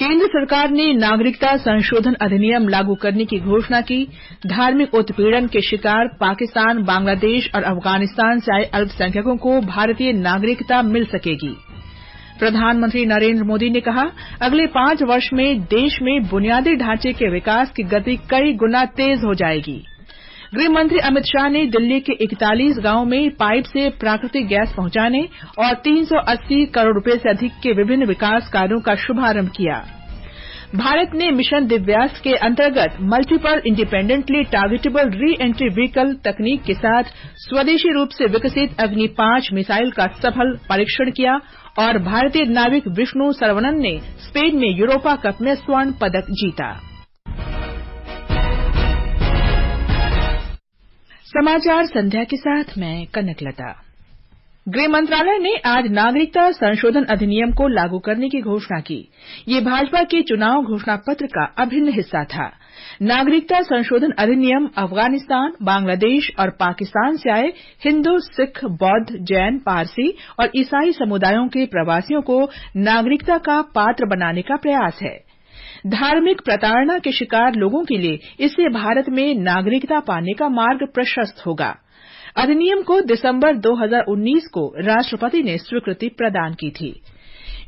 केंद्र सरकार ने नागरिकता संशोधन अधिनियम लागू करने की घोषणा की। धार्मिक उत्पीड़न के शिकार पाकिस्तान, बांग्लादेश और अफगानिस्तान से आए अल्पसंख्यकों को भारतीय नागरिकता मिल सकेगी। प्रधानमंत्री नरेंद्र मोदी ने कहा, अगले 5 वर्ष में देश में बुनियादी ढांचे के विकास की गति कई गुना तेज हो जाएगी। गृह मंत्री अमित शाह ने दिल्ली के 41 गांवों में पाइप से प्राकृतिक गैस पहुंचाने और 380 करोड़ रुपए से अधिक के विभिन्न विकास कार्यों का शुभारंभ किया। भारत ने मिशन दिव्यास के अंतर्गत multiple independently targetable re entry vehicle तकनीक के साथ स्वदेशी रूप से विकसित अग्नि 5 मिसाइल का सफल परीक्षण किया और भारतीय नाविक विष्णु सरवनन ने स्पेन में यूरोपा कप में स्वर्ण पदक जीता। समाचार संध्या के साथ मैं कनकलता। गृह मंत्रालय ने आज नागरिकता संशोधन अधिनियम को लागू करने की घोषणा की। ये भाजपा के चुनाव घोषणा पत्र का अभिन्न हिस्सा था। नागरिकता संशोधन अधिनियम अफगानिस्तान, बांग्लादेश और पाकिस्तान से आए हिंदू, सिख, बौद्ध, जैन, पारसी और ईसाई समुदायों के प्रवासियों को नागरिकता का पात्र बनाने का प्रयास है। धार्मिक प्रताड़ना के शिकार लोगों के लिए इससे भारत में नागरिकता पाने का मार्ग प्रशस्त होगा। अधिनियम को दिसंबर 2019 को राष्ट्रपति ने स्वीकृति प्रदान की थी।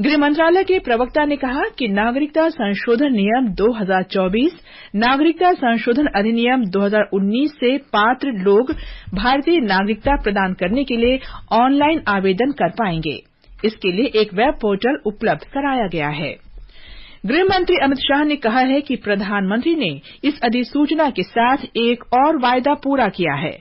गृह मंत्रालय के प्रवक्ता ने कहा कि नागरिकता संशोधन नियम 2024, नागरिकता संशोधन अधिनियम 2019 से पात्र लोग भारतीय नागरिकता प्रदान करने के लिए ऑनलाइन आवेदन कर पाएंगे। इसके लिए एक वेब पोर्टल उपलब्ध कराया गया है। गृह मंत्री अमित शाह ने कहा है कि प्रधानमंत्री ने इस अधिसूचना के साथ एक और वायदा पूरा किया है।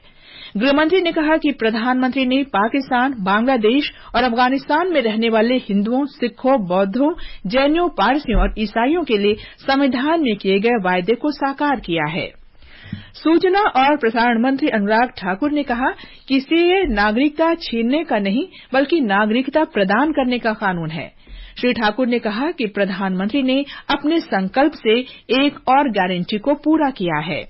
गृह मंत्री ने कहा कि प्रधानमंत्री ने पाकिस्तान, बांग्लादेश और अफगानिस्तान में रहने वाले हिंदुओं, सिखों, बौद्धों, जैनियों, पारसियों और ईसाइयों के लिए संविधान में किए गए वायदे को साकार किया है। सूचना और प्रसारण मंत्री अनुराग ठाकुर ने कहा कि सीएए नागरिकता छीनने का नहीं बल्कि नागरिकता प्रदान करने का कानून है। श्री ठाकुर ने कहा कि प्रधानमंत्री ने अपने संकल्प से एक और गारंटी को पूरा किया है।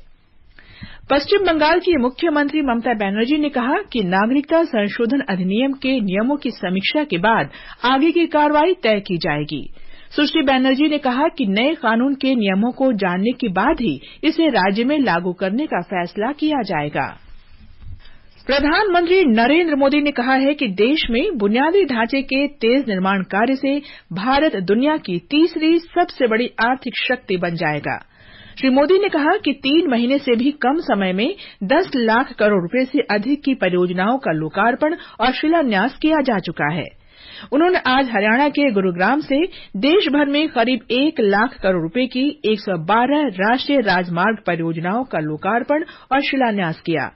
पश्चिम बंगाल की मुख्यमंत्री ममता बनर्जी ने कहा कि नागरिकता संशोधन अधिनियम के नियमों की समीक्षा के बाद आगे की कार्रवाई तय की जाएगी। सुश्री बनर्जी ने कहा कि नए कानून के नियमों को जानने के बाद ही इसे राज्य में लागू करने का फैसला किया जाएगा। प्रधानमंत्री नरेंद्र मोदी ने कहा है कि देश में बुनियादी ढांचे के तेज निर्माण कार्य से भारत दुनिया की तीसरी सबसे बड़ी आर्थिक शक्ति बन जाएगा। श्री मोदी ने कहा कि 3 महीने से भी कम समय में 10 लाख करोड़ रुपए से अधिक की परियोजनाओं का लोकार्पण और शिलान्यास किया जा चुका है। उन्होंने आज हरियाणा के गुरुग्राम से देश भर में करीब 1 लाख करोड़ रुपए की 112 राष्ट्रीय राजमार्ग परियोजनाओं का लोकार्पण और शिलान्यास किया।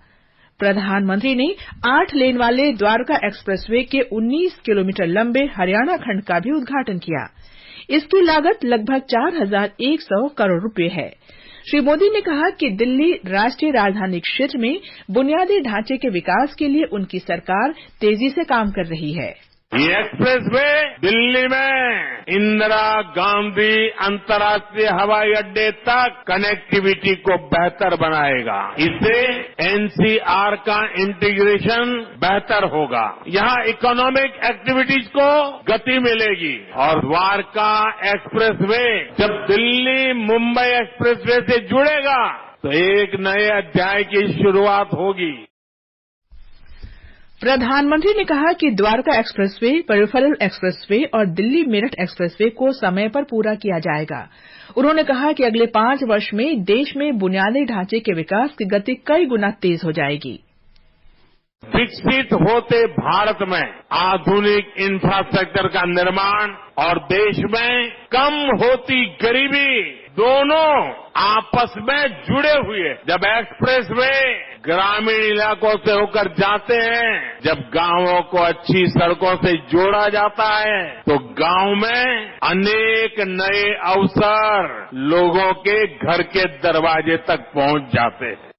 प्रधानमंत्री ने 8 लेन वाले द्वारका एक्सप्रेसवे के 19 किलोमीटर लंबे हरियाणा खंड का भी उद्घाटन किया। इसकी लागत लगभग 4100 करोड़ रुपए है। श्री मोदी ने कहा कि दिल्ली राष्ट्रीय राजधानी क्षेत्र में बुनियादी ढांचे के विकास के लिए उनकी सरकार तेजी से काम कर रही है। ये एक्सप्रेसवे दिल्ली में इंदिरा गांधी अंतर्राष्ट्रीय हवाई अड्डे तक कनेक्टिविटी को बेहतर बनाएगा। इससे एनसीआर का इंटीग्रेशन बेहतर होगा। यहाँ इकोनॉमिक एक्टिविटीज को गति मिलेगी और द्वारका एक्सप्रेसवे जब दिल्ली मुंबई एक्सप्रेसवे से जुड़ेगा तो एक नए अध्याय की शुरुआत होगी। प्रधानमंत्री ने कहा कि द्वारका एक्सप्रेसवे, पेरिफेरल एक्सप्रेसवे और दिल्ली मेरठ एक्सप्रेसवे को समय पर पूरा किया जाएगा। उन्होंने कहा कि अगले 5 वर्ष में देश में बुनियादी ढांचे के विकास की गति कई गुना तेज हो जाएगी। विकसित होते भारत में आधुनिक इंफ्रास्ट्रक्चर का निर्माण और देश में कम होती गरीबी दोनों आपस में जुड़े हुए। जब एक्सप्रेसवे ग्रामीण इलाकों से होकर जाते हैं, जब गांवों को अच्छी सड़कों से जोड़ा जाता है तो गांव में अनेक नए अवसर लोगों के घर के दरवाजे तक पहुंच जाते हैं।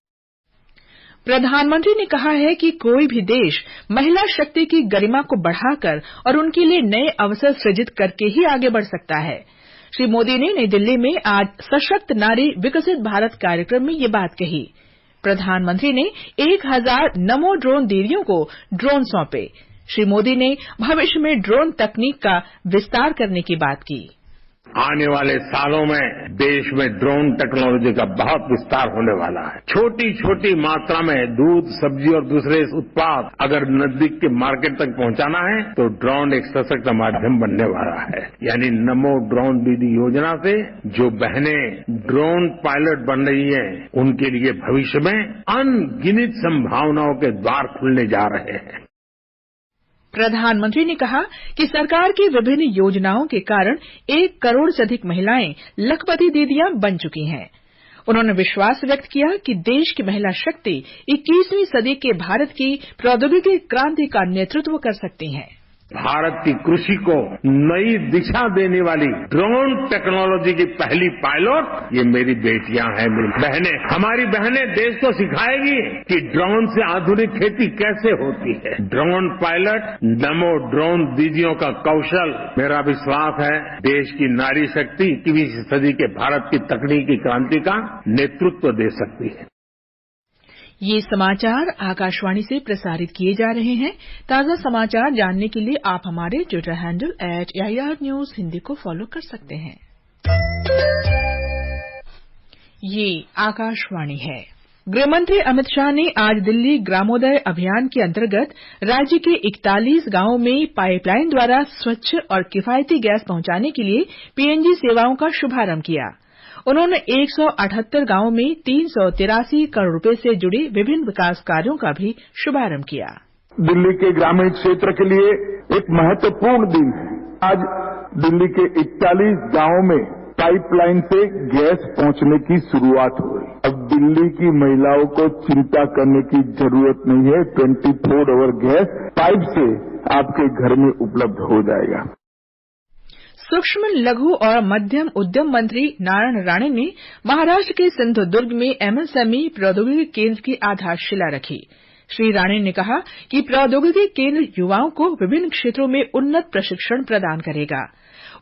प्रधानमंत्री ने कहा है कि कोई भी देश महिला शक्ति की गरिमा को बढ़ाकर और उनके लिए नए अवसर सृजित करके ही आगे बढ़ सकता है। श्री मोदी ने नई दिल्ली में आज सशक्त नारी विकसित भारत कार्यक्रम में ये बात कही। प्रधानमंत्री ने 1000 नमो ड्रोन दीदियों को ड्रोन सौंपे। श्री मोदी ने भविष्य में ड्रोन तकनीक का विस्तार करने की बात की। आने वाले सालों में देश में ड्रोन टेक्नोलॉजी का बहुत विस्तार होने वाला है। छोटी छोटी मात्रा में दूध, सब्जी और दूसरे उत्पाद अगर नजदीक के मार्केट तक पहुंचाना है तो ड्रोन एक सशक्त माध्यम बनने वाला है। यानी नमो ड्रोन दीदी योजना से जो बहनें ड्रोन पायलट बन रही हैं, उनके लिए भविष्य में अनगिनत संभावनाओं के द्वार खुलने जा रहे हैं। प्रधानमंत्री ने कहा कि सरकार की विभिन्न योजनाओं के कारण 1 करोड़ से अधिक महिलाएं लखपति दीदियां बन चुकी हैं। उन्होंने विश्वास व्यक्त किया कि देश की महिला शक्ति 21वीं सदी के भारत की प्रौद्योगिकी क्रांति का नेतृत्व कर सकती हैं। भारत की कृषि को नई दिशा देने वाली ड्रोन टेक्नोलॉजी की पहली पायलट ये मेरी बेटियां हैं, मेरी बहनें। हमारी बहनें देश को सिखाएगी कि ड्रोन से आधुनिक खेती कैसे होती है। ड्रोन पायलट, नमो ड्रोन दीदियों का कौशल, मेरा विश्वास है देश की नारी शक्ति 21वीं सदी के भारत की तकनीकी क्रांति का नेतृत्व दे सकती है। ये समाचार आकाशवाणी से प्रसारित किए जा रहे हैं। ताजा समाचार जानने के लिए आप हमारे Twitter handle @AIR News Hindi को फॉलो कर सकते हैं। ये आकाशवाणी है। गृहमंत्री अमित शाह ने आज दिल्ली ग्रामोदय अभियान के अंतर्गत राज्य के 41 गांवों में पाइपलाइन द्वारा स्वच्छ और किफायती गैस पहुंचाने के लिए पीएनजी सेवाओं का शुभारंभ किया। उन्होंने 178 गांवों में 383 करोड़ रुपए से जुड़े विभिन्न विकास कार्यों का भी शुभारंभ किया। दिल्ली के ग्रामीण क्षेत्र के लिए एक महत्वपूर्ण दिन है। आज दिल्ली के 41 गांवों में पाइपलाइन से गैस पहुंचने की शुरुआत हुई। अब दिल्ली की महिलाओं को चिंता करने की जरूरत नहीं है। 24 आवर गैस पाइप से आपके घर में उपलब्ध हो जाएगा। सूक्ष्म, लघु और मध्यम उद्यम मंत्री नारायण राणे ने महाराष्ट्र के सिंधुदुर्ग में एमएसएमई प्रौद्योगिकी केंद्र की आधारशिला रखी। श्री राणे ने कहा कि प्रौद्योगिकी केंद्र युवाओं को विभिन्न क्षेत्रों में उन्नत प्रशिक्षण प्रदान करेगा।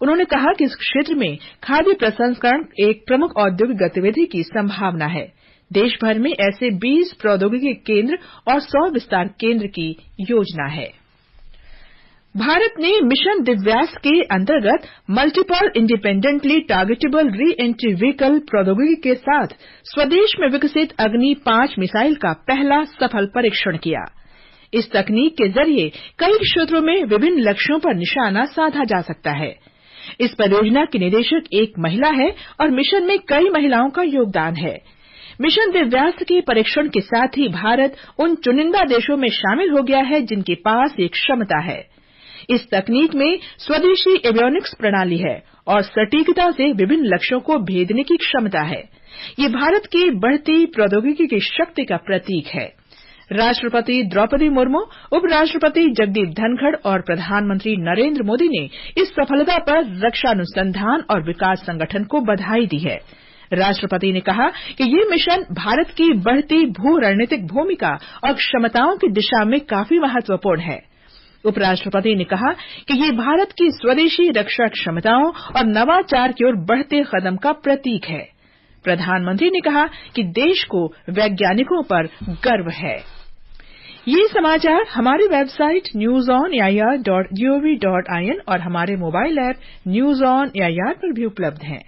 उन्होंने कहा कि इस क्षेत्र में खाद्य प्रसंस्करण एक प्रमुख औद्योगिक गतिविधि की संभावना है। देश भर में ऐसे 20 प्रौद्योगिकी केंद्र और 100 विस्तार केंद्र की योजना है। भारत ने मिशन दिव्यास के अंतर्गत multiple independently targetable re entry vehicle प्रौद्योगिकी के साथ स्वदेश में विकसित अग्नि 5 मिसाइल का पहला सफल परीक्षण किया। इस तकनीक के जरिए कई क्षेत्रों में विभिन्न लक्ष्यों पर निशाना साधा जा सकता है। इस परियोजना की निदेशक एक महिला है और मिशन में कई महिलाओं का योगदान है। मिशन दिव्यास के परीक्षण के साथ ही भारत उन चुनिंदा देशों में शामिल हो गया है जिनके पास एक क्षमता है। इस तकनीक में स्वदेशी एवियोनिक्स प्रणाली है और सटीकता से विभिन्न लक्ष्यों को भेदने की क्षमता है। ये भारत की बढ़ती प्रौद्योगिकी की शक्ति का प्रतीक है। राष्ट्रपति द्रौपदी मुर्मू, उपराष्ट्रपति जगदीप धनखड़ और प्रधानमंत्री नरेंद्र मोदी ने इस सफलता पर रक्षा अनुसंधान और विकास संगठन को बधाई दी है। राष्ट्रपति ने कहा कि ये मिशन भारत की बढ़ती भू रणनीतिक भूमिका और क्षमताओं की दिशा में काफी महत्वपूर्ण है। उपराष्ट्रपति ने कहा कि ये भारत की स्वदेशी रक्षा क्षमताओं और नवाचार की ओर बढ़ते कदम का प्रतीक है। प्रधानमंत्री ने कहा कि देश को वैज्ञानिकों पर गर्व है। ये समाचार हमारी वेबसाइट newsonair.gov.in और हमारे mobile app news on AIR पर भी उपलब्ध हैं।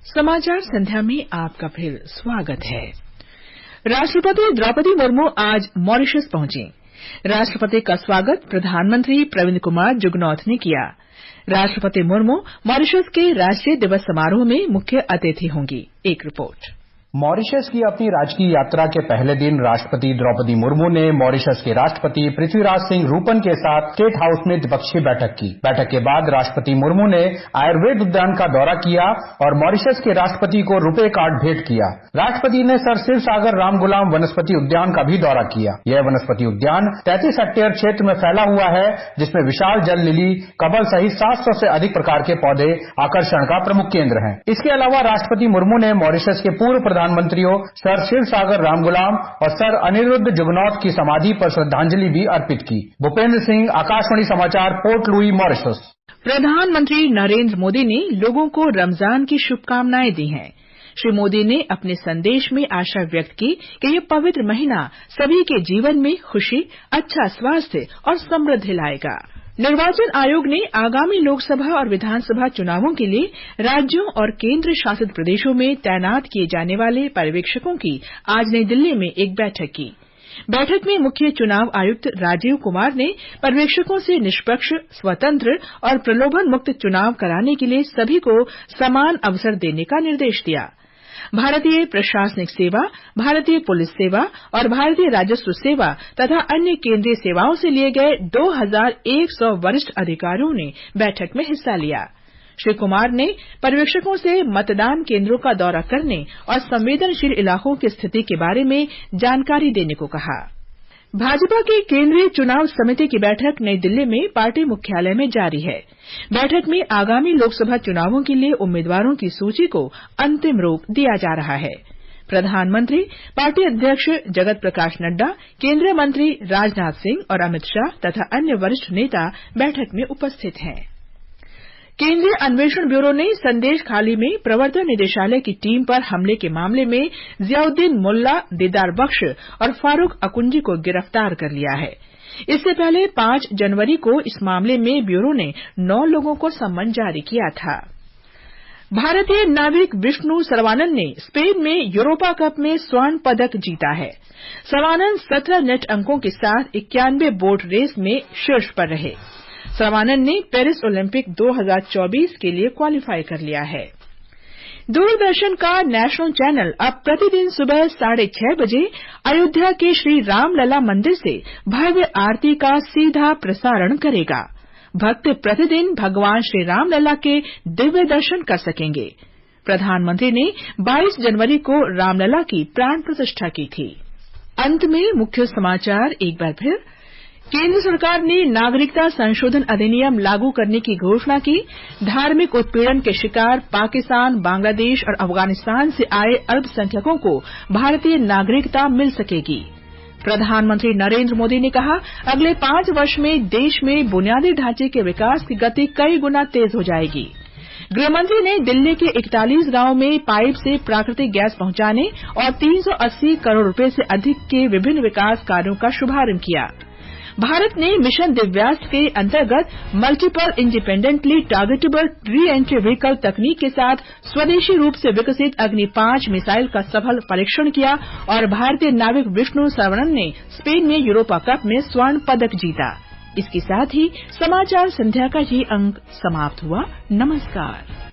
समाचार संध्या में आपका फिर स्वागत है। राष्ट्रपति द्रौपदी मुर्मू आज मॉरिशस पहुंची। राष्ट्रपति का स्वागत प्रधानमंत्री प्रविंद कुमार जुगनौथ ने किया। राष्ट्रपति मुर्मू मॉरिशस के राष्ट्रीय दिवस समारोह में मुख्य अतिथि होंगी। एक रिपोर्ट। मॉरिशस की अपनी राजकीय यात्रा के पहले दिन राष्ट्रपति द्रौपदी मुर्मू ने मॉरिशस के राष्ट्रपति पृथ्वीराज सिंह रूपन के साथ स्टेट हाउस में द्विपक्षीय बैठक की। बैठक के बाद राष्ट्रपति मुर्मू ने आयुर्वेद उद्यान का दौरा किया और मॉरिशस के राष्ट्रपति को रुपे कार्ड भेंट किया। राष्ट्रपति ने सर शिव सागर राम गुलाम वनस्पति उद्यान का भी दौरा किया। यह वनस्पति उद्यान 33 हेक्टेयर क्षेत्र में फैला हुआ है, जिसमें विशाल जल लिली, कमल सहित 700 से अधिक प्रकार के पौधे आकर्षण का प्रमुख केंद्र हैं। इसके अलावा राष्ट्रपति मुर्मू ने मॉरिशस के पूर्व प्रधानमंत्रियों सर शिव सागर राम गुलाम और सर अनिरुद्ध जुगनौथ की समाधि पर श्रद्धांजलि भी अर्पित की। भूपेंद्र सिंह, आकाशवाणी समाचार, पोर्ट लुई, मॉरिशस। प्रधानमंत्री नरेंद्र मोदी ने लोगों को रमजान की शुभकामनाएं दी हैं। श्री मोदी ने अपने संदेश में आशा व्यक्त की कि यह पवित्र महीना सभी के जीवन में खुशी, अच्छा स्वास्थ्य और समृद्धि लाएगा। निर्वाचन आयोग ने आगामी लोकसभा और विधानसभा चुनावों के लिए राज्यों और केंद्र शासित प्रदेशों में तैनात किए जाने वाले पर्यवेक्षकों की आज नई दिल्ली में एक बैठक की। बैठक में मुख्य चुनाव आयुक्त राजीव कुमार ने पर्यवेक्षकों से निष्पक्ष, स्वतंत्र और प्रलोभन मुक्त चुनाव कराने के लिए सभी को समान अवसर देने का निर्देश दिया। भारतीय प्रशासनिक सेवा, भारतीय पुलिस सेवा और भारतीय राजस्व सेवा तथा अन्य केंद्रीय सेवाओं से लिए गए 2100 वरिष्ठ अधिकारियों ने बैठक में हिस्सा लिया। श्री कुमार ने पर्यवेक्षकों से मतदान केंद्रों का दौरा करने और संवेदनशील इलाकों की स्थिति के बारे में जानकारी देने को कहा। भाजपा की केंद्रीय चुनाव समिति की बैठक नई दिल्ली में पार्टी मुख्यालय में जारी है। बैठक में आगामी लोकसभा चुनावों के लिए उम्मीदवारों की सूची को अंतिम रूप दिया जा रहा है। प्रधानमंत्री, पार्टी अध्यक्ष जगत प्रकाश नड्डा, केंद्रीय मंत्री राजनाथ सिंह और अमित शाह तथा अन्य वरिष्ठ नेता बैठक में उपस्थित हैं। केंद्रीय अन्वेषण ब्यूरो ने संदेश खाली में प्रवर्तन निदेशालय की टीम पर हमले के मामले में जियाउद्दीन मुल्ला, दीदार बख्श और फारूक अकुंजी को गिरफ्तार कर लिया है। इससे पहले 5 जनवरी को इस मामले में ब्यूरो ने 9 लोगों को सम्मन जारी किया था। भारतीय नाविक विष्णु सर्वानंद ने स्पेन में यूरोपा कप में स्वर्ण पदक जीता है। सर्वानंद 17 नेट अंकों के साथ 91 बोट रेस में शीर्ष पर रहे। सर्वानंद ने पेरिस ओलंपिक 2024 के लिए क्वालीफाई कर लिया है। दूरदर्शन का नेशनल चैनल अब प्रतिदिन सुबह 6:30 बजे अयोध्या के श्री रामलला मंदिर से भव्य आरती का सीधा प्रसारण करेगा। भक्त प्रतिदिन भगवान श्री रामलला के दिव्य दर्शन कर सकेंगे। प्रधानमंत्री ने 22 जनवरी को रामलला की प्राण प्रतिष्ठा की थी। अंत में मुख्य समाचार एक बार फिर। केंद्र सरकार ने नागरिकता संशोधन अधिनियम लागू करने की घोषणा की। धार्मिक उत्पीड़न के शिकार पाकिस्तान, बांग्लादेश और अफगानिस्तान से आए अल्पसंख्यकों को भारतीय नागरिकता मिल सकेगी। प्रधानमंत्री नरेंद्र मोदी ने कहा, अगले 5 वर्ष में देश में बुनियादी ढांचे के विकास की गति कई गुना तेज हो जाएगी। गृहमंत्री ने दिल्ली के 41 गांवों में पाइप से प्राकृतिक गैस पहुंचाने और 380 करोड़ रुपए से अधिक के विभिन्न विकास कार्यों का शुभारंभ किया। भारत ने मिशन दिव्यास के अंतर्गत multiple independently targetable re entry vehicle तकनीक के साथ स्वदेशी रूप से विकसित अग्नि 5 मिसाइल का सफल परीक्षण किया और भारतीय नाविक विष्णु सर्वानंद ने स्पेन में यूरोपा कप में स्वर्ण पदक जीता। इसके साथ ही समाचार संध्या का ये अंक समाप्त हुआ। नमस्कार।